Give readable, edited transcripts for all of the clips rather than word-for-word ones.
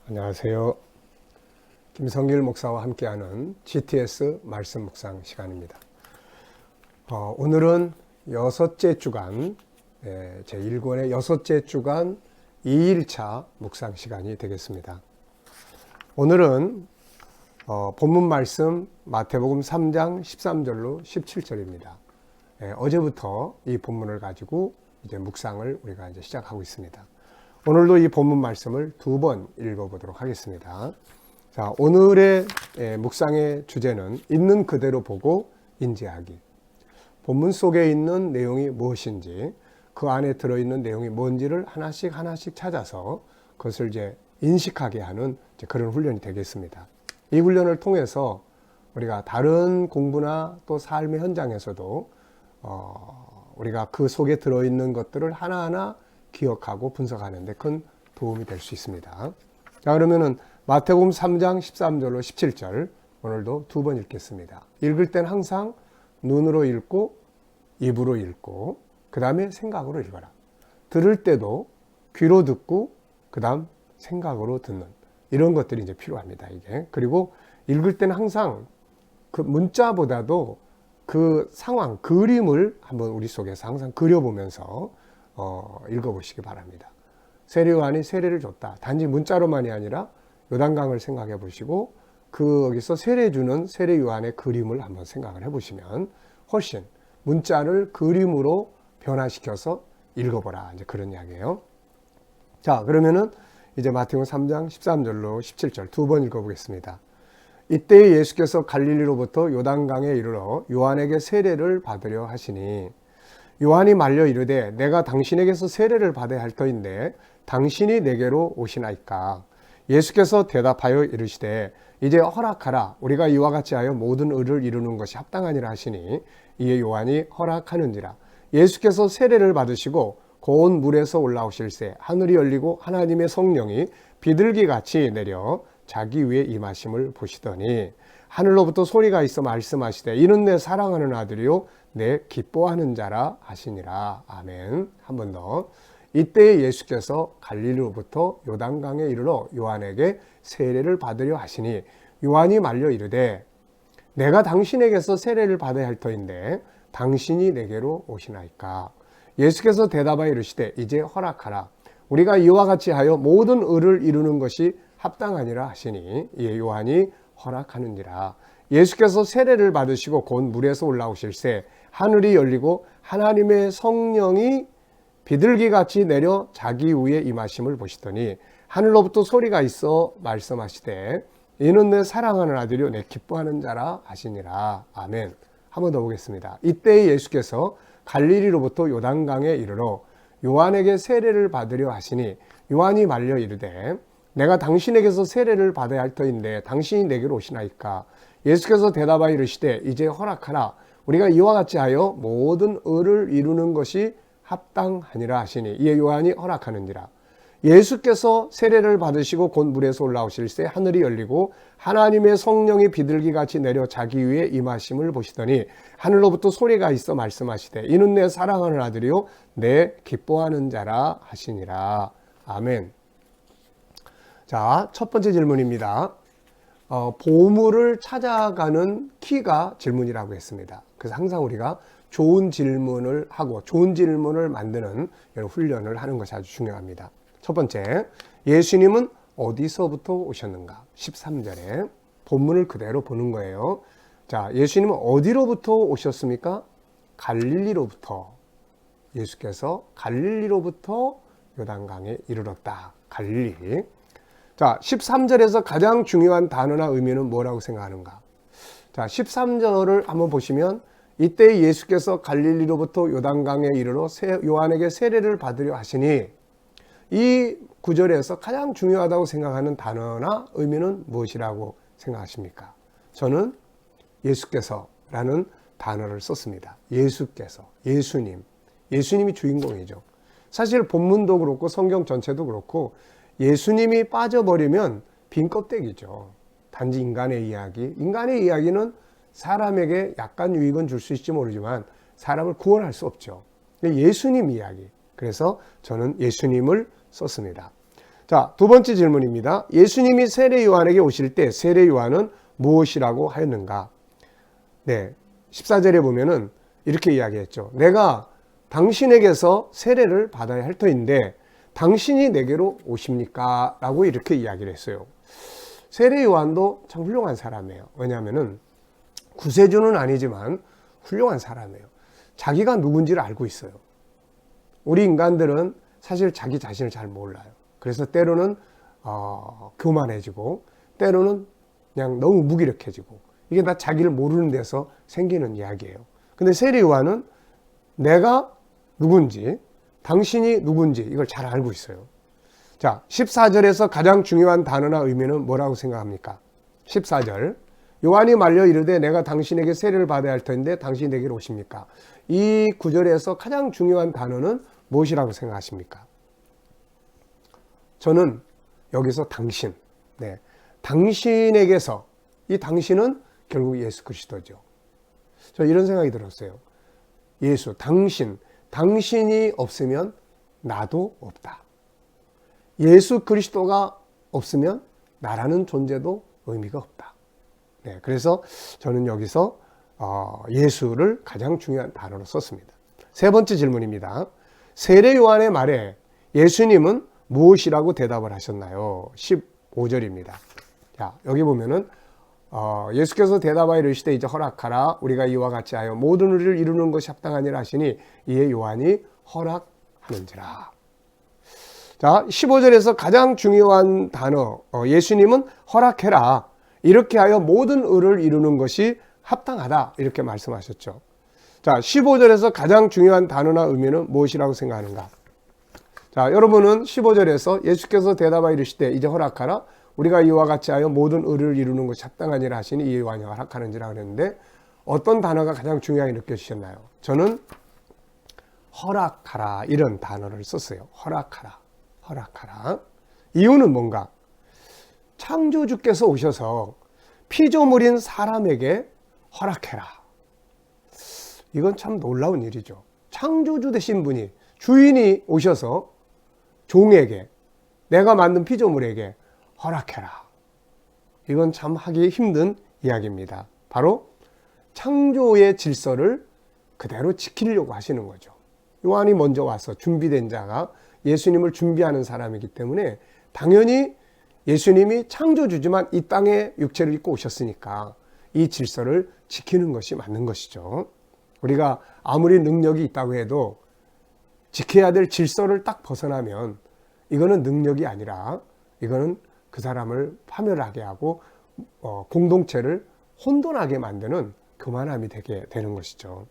안녕하세요. 김성길 목사와 함께하는 GTS 말씀 묵상 시간입니다. 오늘은 여섯째 주간, 제1권의 여섯째 주간 2일차 묵상 시간이 되겠습니다. 오늘은 본문 말씀 마태복음 3장 13절로 17절입니다. 어제부터 이 본문을 가지고 이제 묵상을 우리가 이제 시작하고 있습니다. 오늘도 이 본문 말씀을 두 번 읽어보도록 하겠습니다. 자, 오늘의 묵상의 주제는 있는 그대로 보고 인지하기. 본문 속에 있는 내용이 무엇인지, 그 안에 들어있는 내용이 뭔지를 하나씩 찾아서 그것을 이제 인식하게 하는 그런 훈련이 되겠습니다. 이 훈련을 통해서 우리가 다른 공부나 또 삶의 현장에서도 우리가 그 속에 들어있는 것들을 하나하나 기억하고 분석하는 데 큰 도움이 될 수 있습니다. 자, 그러면은 마태복음 3장 13절로 17절 오늘도 두 번 읽겠습니다. 읽을 땐 항상 눈으로 읽고 입으로 읽고 그 다음에 생각으로 읽어라. 들을 때도 귀로 듣고 그 다음 생각으로 듣는 이런 것들이 이제 필요합니다. 이게. 그리고 읽을 때는 항상 그 문자보다도 그 상황, 그림을 한번 우리 속에서 항상 그려보면서 읽어보시기 바랍니다. 세례요한이 세례를 줬다. 단지 문자로만이 아니라 요단강을 생각해 보시고 거기서 세례 주는 세례요한의 그림을 한번 생각을 해보시면 훨씬 문자를 그림으로 변화시켜서 읽어보라. 이제 그런 이야기예요. 자, 그러면은 이제 마태복음 3장 13절로 17절 두 번 읽어보겠습니다. 이때 예수께서 갈릴리로부터 요단강에 이르러 요한에게 세례를 받으려 하시니 요한이 말려 이르되 내가 당신에게서 세례를 받아야 할 터인데 당신이 내게로 오시나이까. 예수께서 대답하여 이르시되 이제 허락하라. 우리가 이와 같이 하여 모든 의를 이루는 것이 합당하니라 하시니 이에 요한이 허락하는지라. 예수께서 세례를 받으시고 고온 물에서 올라오실새 하늘이 열리고 하나님의 성령이 비둘기같이 내려 자기 위에 임하심을 보시더니 하늘로부터 소리가 있어 말씀하시되 이는 내 사랑하는 아들이요 내 기뻐하는 자라 하시니라. 아멘. 한 번 더. 이때 예수께서 갈릴리로부터 요단강에 이르러 요한에게 세례를 받으려 하시니 요한이 말려 이르되 내가 당신에게서 세례를 받아야 할 터인데 당신이 내게로 오시나이까. 예수께서 대답하여 이르시되 이제 허락하라. 우리가 이와 같이 하여 모든 의를 이루는 것이 합당하니라 하시니 이에 요한이 허락하는지라. 예수께서 세례를 받으시고 곧 물에서 올라오실새 하늘이 열리고 하나님의 성령이 비둘기같이 내려 자기 위에 임하심을 보시더니 하늘로부터 소리가 있어 말씀하시되 이는 내 사랑하는 아들이요 내 기뻐하는 자라 하시니라. 아멘. 한 번 더 보겠습니다. 이때 예수께서 갈릴리로부터 요단강에 이르러 요한에게 세례를 받으려 하시니 요한이 말려 이르되 내가 당신에게서 세례를 받아야 할 터인데 당신이 내게로 오시나이까. 예수께서 대답하여 이르시되 이제 허락하라. 우리가 이와 같이 하여 모든 의를 이루는 것이 합당하니라 하시니 이에 요한이 허락하는지라. 예수께서 세례를 받으시고 곧 물에서 올라오실새 하늘이 열리고 하나님의 성령이 비둘기같이 내려 자기 위에 임하심을 보시더니 하늘로부터 소리가 있어 말씀하시되 이는 내 사랑하는 아들이요 내 기뻐하는 자라 하시니라. 아멘. 자, 첫 번째 질문입니다. 보물을 찾아가는 키가 질문이라고 했습니다. 그래서 항상 우리가 좋은 질문을 하고 좋은 질문을 만드는 이런 훈련을 하는 것이 아주 중요합니다. 첫 번째, 예수님은 어디서부터 오셨는가? 13절에 본문을 그대로 보는 거예요. 자, 예수님은 어디로부터 오셨습니까? 갈릴리로부터. 예수께서 갈릴리로부터 요단강에 이르렀다. 갈릴리. 자, 13절에서 가장 중요한 단어나 의미는 뭐라고 생각하는가? 자, 13절을 한번 보시면 이때 예수께서 갈릴리로부터 요단강에 이르러 요한에게 세례를 받으려 하시니 이 구절에서 가장 중요하다고 생각하는 단어나 의미는 무엇이라고 생각하십니까? 저는 예수께서라는 단어를 썼습니다. 예수께서, 예수님이 주인공이죠. 사실 본문도 그렇고 성경 전체도 그렇고 예수님이 빠져버리면 빈 껍데기죠. 단지 인간의 이야기는 사람에게 약간 유익은 줄 수 있을지 모르지만 사람을 구원할 수 없죠. 예수님 이야기. 그래서 저는 예수님을 썼습니다. 자, 두 번째 질문입니다. 예수님이 세례 요한에게 오실 때 세례 요한은 무엇이라고 하였는가? 네, 14절에 보면은 이렇게 이야기했죠. 내가 당신에게서 세례를 받아야 할 터인데 당신이 내게로 오십니까? 라고 이렇게 이야기를 했어요. 세례 요한도 참 훌륭한 사람이에요. 왜냐하면은 구세주는 아니지만 훌륭한 사람이에요. 자기가 누군지를 알고 있어요. 우리 인간들은 사실 자기 자신을 잘 몰라요. 그래서 때로는 교만해지고 때로는 그냥 너무 무기력해지고 이게 다 자기를 모르는 데서 생기는 이야기예요. 근데 세례 요한은 내가 누군지 당신이 누군지 이걸 잘 알고 있어요. 자, 14절에서 가장 중요한 단어나 의미는 뭐라고 생각합니까? 14절 요한이 말려 이르되 내가 당신에게 세례를 받아야 할 터인데 당신이 내게로 오십니까? 이 구절에서 가장 중요한 단어는 무엇이라고 생각하십니까? 저는 여기서 당신, 네, 당신에게서 이 당신은 결국 예수 그리스도죠. 저 이런 생각이 들었어요. 예수, 당신이 없으면 나도 없다. 예수 그리스도가 없으면 나라는 존재도 의미가 없다. 네, 그래서 저는 여기서 예수를 가장 중요한 단어로 썼습니다. 세 번째 질문입니다. 세례 요한의 말에 예수님은 무엇이라고 대답을 하셨나요? 15절입니다. 자, 여기 보면은 예수께서 대답하여 이르시되 이제 허락하라 우리가 이와 같이 하여 모든 의를 이루는 것이 합당하니라 하시니 이에 요한이 허락하는지라. 자, 15절에서 가장 중요한 단어 예수님은 허락해라 이렇게 하여 모든 의를 이루는 것이 합당하다 이렇게 말씀하셨죠. 자, 15절에서 가장 중요한 단어나 의미는 무엇이라고 생각하는가? 자, 여러분은 15절에서 예수께서 대답하여 이르시되 이제 허락하라 우리가 이와 같이 하여 모든 의를 이루는 것이 합당하니라 하시니 이에 요한이 허락하는지라 그랬는데 어떤 단어가 가장 중요하게 느껴지셨나요? 저는 허락하라 이런 단어를 썼어요. 허락하라. 이유는 뭔가? 창조주께서 오셔서 피조물인 사람에게 허락해라. 이건 참 놀라운 일이죠. 창조주 되신 분이 주인이 오셔서 종에게 내가 만든 피조물에게 허락해라. 이건 참 하기 힘든 이야기입니다. 바로 창조의 질서를 그대로 지키려고 하시는 거죠. 요한이 먼저 와서 준비된 자가 예수님을 준비하는 사람이기 때문에 당연히 예수님이 창조주지만 이 땅에 육체를 입고 오셨으니까 이 질서를 지키는 것이 맞는 것이죠. 우리가 아무리 능력이 있다고 해도 지켜야 될 질서를 딱 벗어나면 이거는 능력이 아니라 이거는 그 사람을 파멸하게 하고 공동체를 혼돈하게 만드는 교만함이 되게 되는 것이죠.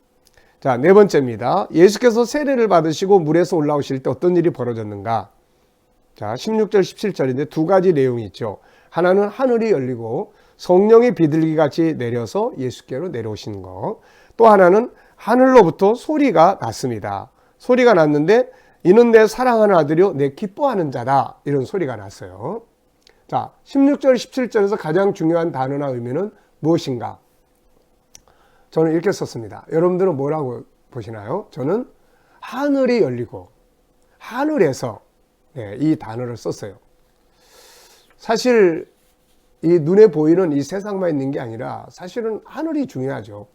자, 네 번째입니다. 예수께서 세례를 받으시고 물에서 올라오실 때 어떤 일이 벌어졌는가? 자, 16절 17절인데 두 가지 내용이 있죠. 하나는 하늘이 열리고 성령이 비둘기같이 내려서 예수께로 내려오신 거. 또 하나는 하늘로부터 소리가 났습니다. 소리가 났는데 이는 내 사랑하는 아들이요 내 기뻐하는 자다. 이런 소리가 났어요. 자, 16절 17절에서 가장 중요한 단어나 의미는 무엇인가? 저는 이렇게 썼습니다. 여러분들은 뭐라고 보시나요? 저는 하늘이 열리고 하늘에서 이 단어를 썼어요. 사실 이 눈에 보이는 이 세상만 있는 게 아니라 사실은 하늘이 중요하죠.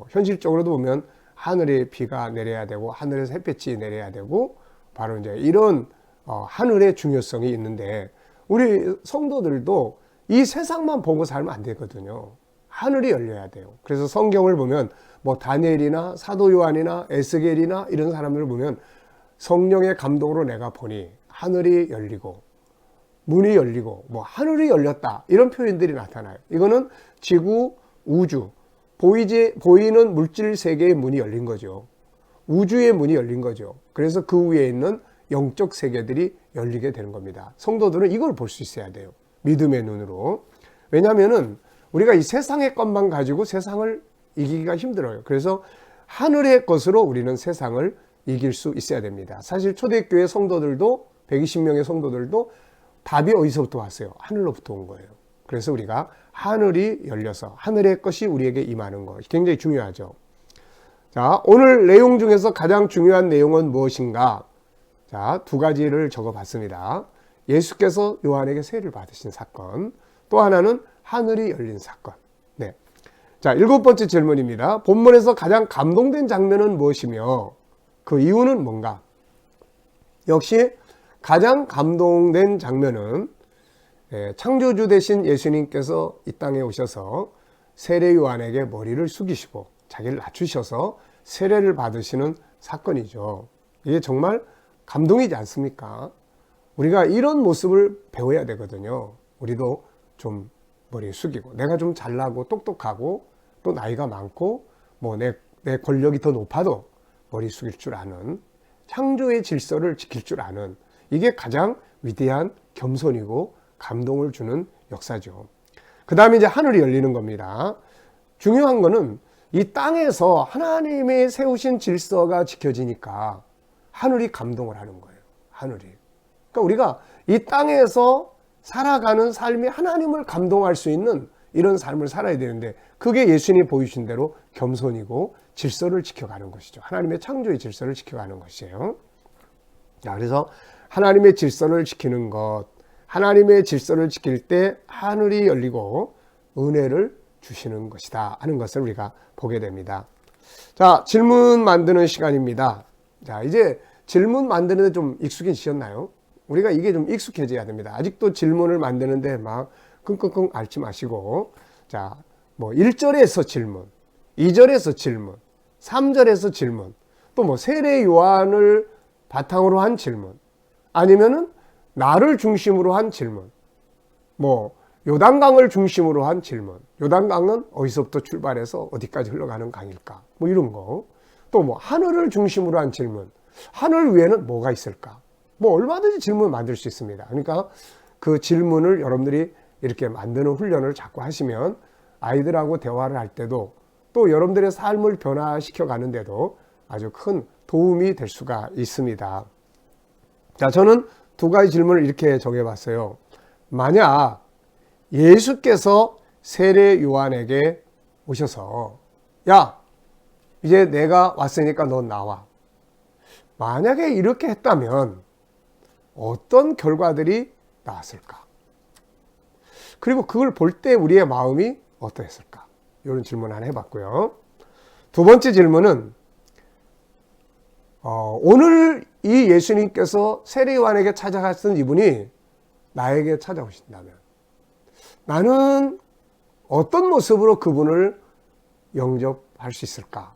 현실적으로도 보면 하늘에 비가 내려야 되고 하늘에서 햇볕이 내려야 되고 바로 이제 이런 하늘의 중요성이 있는데 우리 성도들도 이 세상만 보고 살면 안 되거든요. 하늘이 열려야 돼요. 그래서 성경을 보면 뭐 다니엘이나 사도 요한이나 에스겔이나 이런 사람들을 보면 성령의 감동으로 내가 보니 하늘이 열리고 문이 열리고 뭐 하늘이 열렸다 이런 표현들이 나타나요. 이거는 지구, 우주, 보이는 물질 세계의 문이 열린 거죠. 우주의 문이 열린 거죠. 그래서 그 위에 있는 영적 세계들이 열리게 되는 겁니다. 성도들은 이걸 볼 수 있어야 돼요. 믿음의 눈으로. 왜냐하면은 우리가 이 세상의 것만 가지고 세상을 이기기가 힘들어요. 그래서 하늘의 것으로 우리는 세상을 이길 수 있어야 됩니다. 사실 초대교회 성도들도 120명의 성도들도 답이 어디서부터 왔어요? 하늘로부터 온 거예요. 그래서 우리가 하늘이 열려서 하늘의 것이 우리에게 임하는 것 굉장히 중요하죠. 자, 오늘 내용 중에서 가장 중요한 내용은 무엇인가? 자, 두 가지를 적어봤습니다. 예수께서 요한에게 세례를 받으신 사건, 또 하나는 하늘이 열린 사건. 네. 자, 7번째 질문입니다. 본문에서 가장 감동된 장면은 무엇이며 그 이유는 뭔가? 역시 가장 감동된 장면은 창조주 되신 예수님께서 이 땅에 오셔서 세례 요한에게 머리를 숙이시고 자기를 낮추셔서 세례를 받으시는 사건이죠. 이게 정말 감동이지 않습니까? 우리가 이런 모습을 배워야 되거든요. 우리도 좀 머리 숙이고, 내가 좀 잘나고 똑똑하고 또 나이가 많고 뭐 내 권력이 더 높아도 머리 숙일 줄 아는, 창조의 질서를 지킬 줄 아는, 이게 가장 위대한 겸손이고 감동을 주는 역사죠. 그 다음에 이제 하늘이 열리는 겁니다. 중요한 거는 이 땅에서 하나님의 세우신 질서가 지켜지니까 하늘이 감동을 하는 거예요. 하늘이. 그러니까 우리가 이 땅에서 살아가는 삶이 하나님을 감동할 수 있는 이런 삶을 살아야 되는데, 그게 예수님이 보여주신 대로 겸손이고 질서를 지켜가는 것이죠. 하나님의 창조의 질서를 지켜가는 것이에요. 자, 그래서 하나님의 질서를 지키는 것, 하나님의 질서를 지킬 때 하늘이 열리고 은혜를 주시는 것이다 하는 것을 우리가 보게 됩니다. 자, 질문 만드는 시간입니다. 자, 이제 질문 만드는데 좀 익숙해지셨나요? 우리가 이게 좀 익숙해져야 됩니다. 아직도 질문을 만드는데 막 끙끙끙 앓지 마시고, 자, 뭐 1절에서 질문, 2절에서 질문, 3절에서 질문, 또 뭐 세례 요한을 바탕으로 한 질문, 아니면은 나를 중심으로 한 질문, 뭐 요단강을 중심으로 한 질문, 요단강은 어디서부터 출발해서 어디까지 흘러가는 강일까, 뭐 이런 거, 또 뭐 하늘을 중심으로 한 질문, 하늘 위에는 뭐가 있을까, 뭐 얼마든지 질문 만들 수 있습니다. 그러니까 그 질문을 여러분들이 이렇게 만드는 훈련을 자꾸 하시면 아이들하고 대화를 할 때도, 또 여러분들의 삶을 변화시켜 가는데도 아주 큰 도움이 될 수가 있습니다. 자, 저는 두 가지 질문을 이렇게 정해봤어요. 만약 예수께서 세례 요한에게 오셔서, 야, 이제 내가 왔으니까 넌 나와. 만약에 이렇게 했다면 어떤 결과들이 나왔을까? 그리고 그걸 볼 때 우리의 마음이 어떠했을까? 이런 질문 하나 해봤고요. 두 번째 질문은 오늘 이 예수님께서 세례 요한에게 찾아갔던 이분이 나에게 찾아오신다면 나는 어떤 모습으로 그분을 영접할 수 있을까?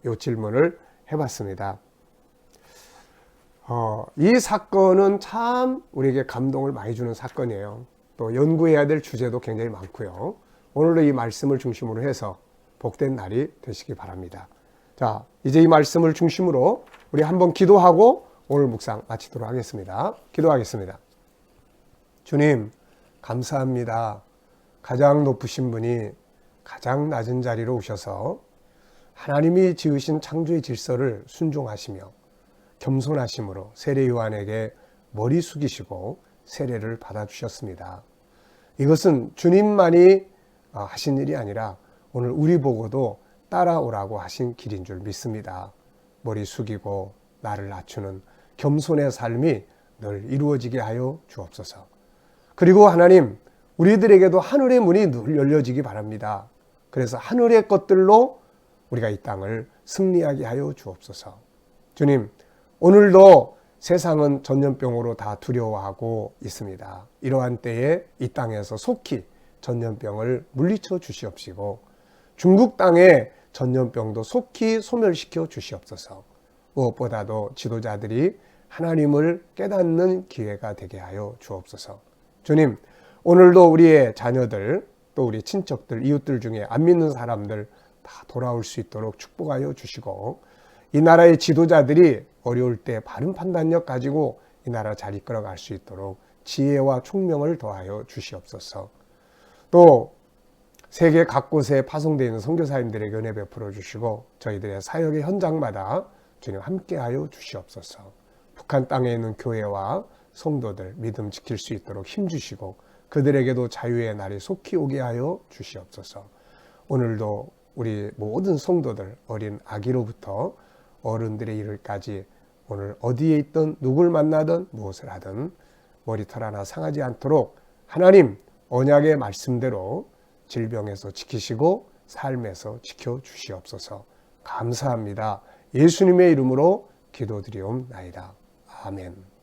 이 질문을 해봤습니다. 이 사건은 참 우리에게 감동을 많이 주는 사건이에요. 또 연구해야 될 주제도 굉장히 많고요. 오늘도 이 말씀을 중심으로 해서 복된 날이 되시기 바랍니다. 자, 이제 이 말씀을 중심으로 우리 한번 기도하고 오늘 묵상 마치도록 하겠습니다. 기도하겠습니다. 주님, 감사합니다. 가장 높으신 분이 가장 낮은 자리로 오셔서 하나님이 지으신 창조의 질서를 순종하시며 겸손하심으로 세례 요한에게 머리 숙이시고 세례를 받아주셨습니다. 이것은 주님만이 하신 일이 아니라 오늘 우리 보고도 따라오라고 하신 길인 줄 믿습니다. 머리 숙이고 나를 낮추는 겸손의 삶이 늘 이루어지게 하여 주옵소서. 그리고 하나님, 우리들에게도 하늘의 문이 늘 열려지기 바랍니다. 그래서 하늘의 것들로 우리가 이 땅을 승리하게 하여 주옵소서. 주님, 오늘도 세상은 전염병으로 다 두려워하고 있습니다. 이러한 때에 이 땅에서 속히 전염병을 물리쳐 주시옵시고 중국 땅의 전염병도 속히 소멸시켜 주시옵소서. 무엇보다도 지도자들이 하나님을 깨닫는 기회가 되게 하여 주옵소서. 주님, 오늘도 우리의 자녀들, 또 우리 친척들, 이웃들 중에 안 믿는 사람들 다 돌아올 수 있도록 축복하여 주시고, 이 나라의 지도자들이 어려울 때 바른 판단력 가지고 이 나라 잘 이끌어갈 수 있도록 지혜와 총명을 더하여 주시옵소서. 또 세계 각곳에 파송되어 있는 선교사님들에게 은혜 베풀어 주시고 저희들의 사역의 현장마다 주님 함께하여 주시옵소서. 북한 땅에 있는 교회와 성도들 믿음 지킬 수 있도록 힘주시고 그들에게도 자유의 날이 속히 오게 하여 주시옵소서. 오늘도 우리 모든 성도들, 어린 아기로부터 어른들의 일을까지 오늘 어디에 있든 누굴 만나든 무엇을 하든 머리털 하나 상하지 않도록 하나님 언약의 말씀대로 질병에서 지키시고 삶에서 지켜주시옵소서. 감사합니다. 예수님의 이름으로 기도드리옵나이다. 아멘.